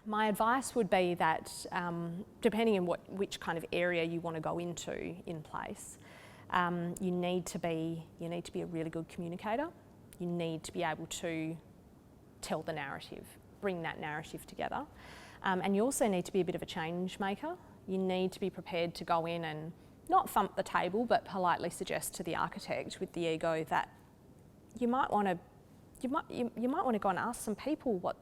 My advice would be that depending on which kind of area you want to go into in place, you need to be a really good communicator. You need to be able to tell the narrative, bring that narrative together. And you also need to be a bit of a change maker. You need to be prepared to go in and not thump the table, but politely suggest to the architect with the ego that you might want to go and ask some people what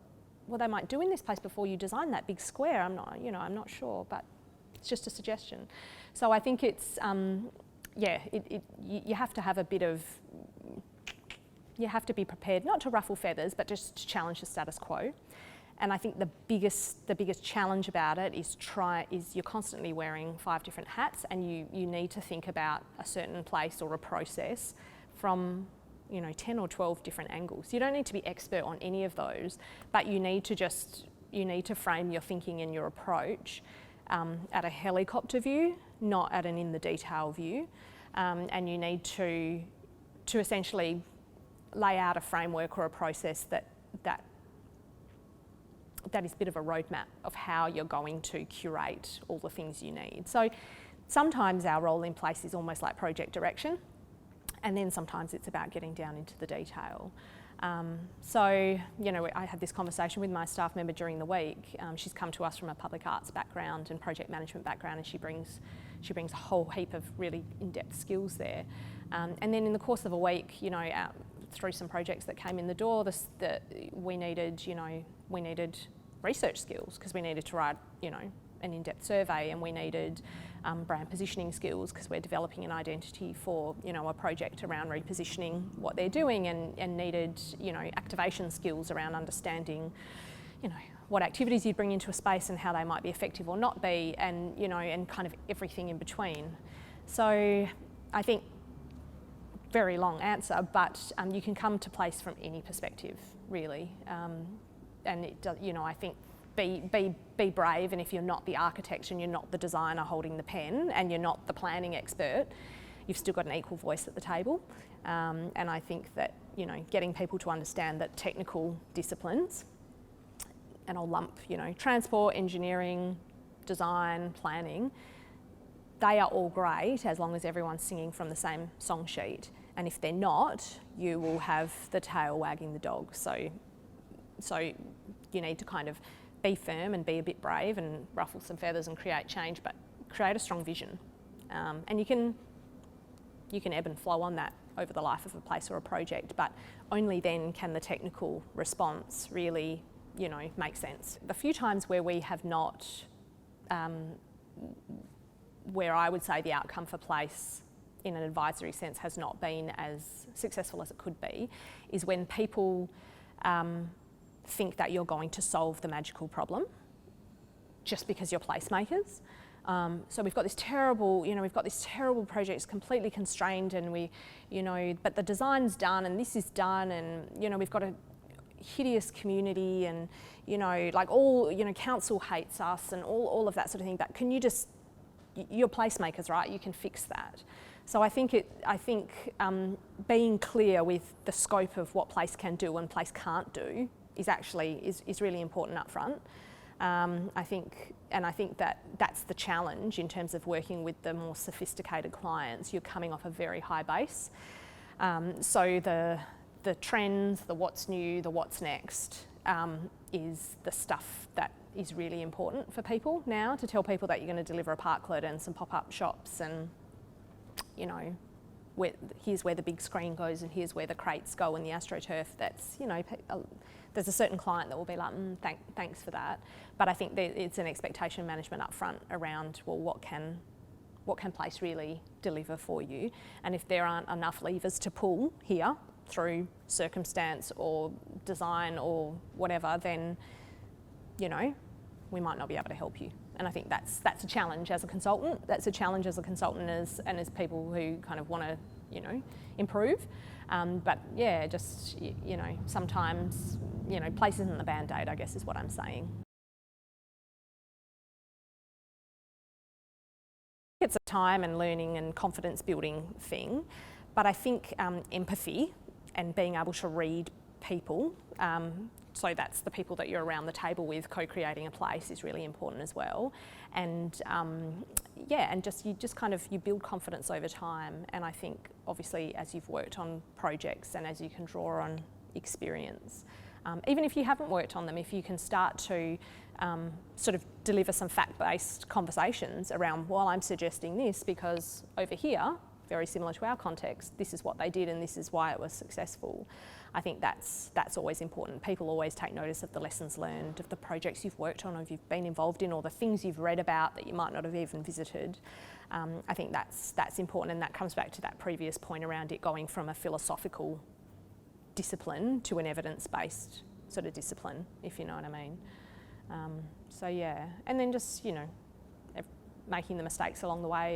they might do in this place before you design that big square. I'm not sure, but it's just a suggestion. So I think it's, you have to have a bit of, you have to be prepared not to ruffle feathers, but just to challenge the status quo. And I think the biggest challenge about it is you're constantly wearing 5 different hats, and you need to think about a certain place or a process from 10 or 12 different angles. You don't need to be expert on any of those, but you need to frame your thinking and your approach at a helicopter view, not at an in the detail view. And you need to essentially lay out a framework or a process that is a bit of a roadmap of how you're going to curate all the things you need. So sometimes our role in place is almost like project direction, and then sometimes it's about getting down into the detail. I had this conversation with my staff member during the week. She's come to us from a public arts background and project management background, and she brings a whole heap of really in-depth skills there. And then in the course of a week, through some projects that came in the door, we needed research skills because we needed to write, an in-depth survey, and we needed brand positioning skills because we're developing an identity for, a project around repositioning what they're doing, and needed, activation skills around understanding, what activities you'd bring into a space and how they might be effective or not be, and, and kind of everything in between. So I think very long answer, but you can come to place from any perspective, really. And it does, I think be brave, and if you're not the architect and you're not the designer holding the pen and you're not the planning expert, you've still got an equal voice at the table. And I think that, getting people to understand that technical disciplines, and I'll lump, transport, engineering, design, planning, they are all great as long as everyone's singing from the same song sheet. And if they're not, you will have the tail wagging the dog. So you need to kind of be firm and be a bit brave and ruffle some feathers and create change, but create a strong vision. And you can ebb and flow on that over the life of a place or a project, but only then can the technical response really, make sense. The few times where we have not, where I would say the outcome for place in an advisory sense has not been as successful as it could be, is when people think that you're going to solve the magical problem just because you're placemakers. So we've got this terrible, project, it's completely constrained, and but the design's done and this is done, and we've got a hideous community, and council hates us and all of that sort of thing. But can you just, you're placemakers, right? You can fix that. So I think being clear with the scope of what place can do and place can't do is really important up front. I think that that's the challenge in terms of working with the more sophisticated clients. You're coming off a very high base. So the trends, the what's new, the what's next is the stuff that is really important for people now, to tell people that you're going to deliver a parklet and some pop-up shops, and here's where the big screen goes and here's where the crates go and the AstroTurf. That's, there's a certain client that will be like, thanks for that. But I think that it's an expectation management up front around, well, what can place really deliver for you? And if there aren't enough levers to pull here through circumstance or design or whatever, then, we might not be able to help you. And I think that's a challenge as a consultant. That's a challenge as a consultant and as people who kind of want to, improve. But yeah, just, sometimes, place isn't the Band-Aid, I guess is what I'm saying. It's a time and learning and confidence building thing, but I think empathy and being able to read people. So that's the people that you're around the table with, co-creating a place is really important as well. And you build confidence over time. And I think obviously as you've worked on projects and as you can draw on experience, even if you haven't worked on them, if you can start to sort of deliver some fact-based conversations around, well, I'm suggesting this because over here, very similar to our context, this is what they did and this is why it was successful. I think that's always important. People always take notice of the lessons learned, of the projects you've worked on, or you've been involved in, or the things you've read about that you might not have even visited. I think that's important, and that comes back to that previous point around it going from a philosophical discipline to an evidence-based sort of discipline, if you know what I mean. And then just, making the mistakes along the way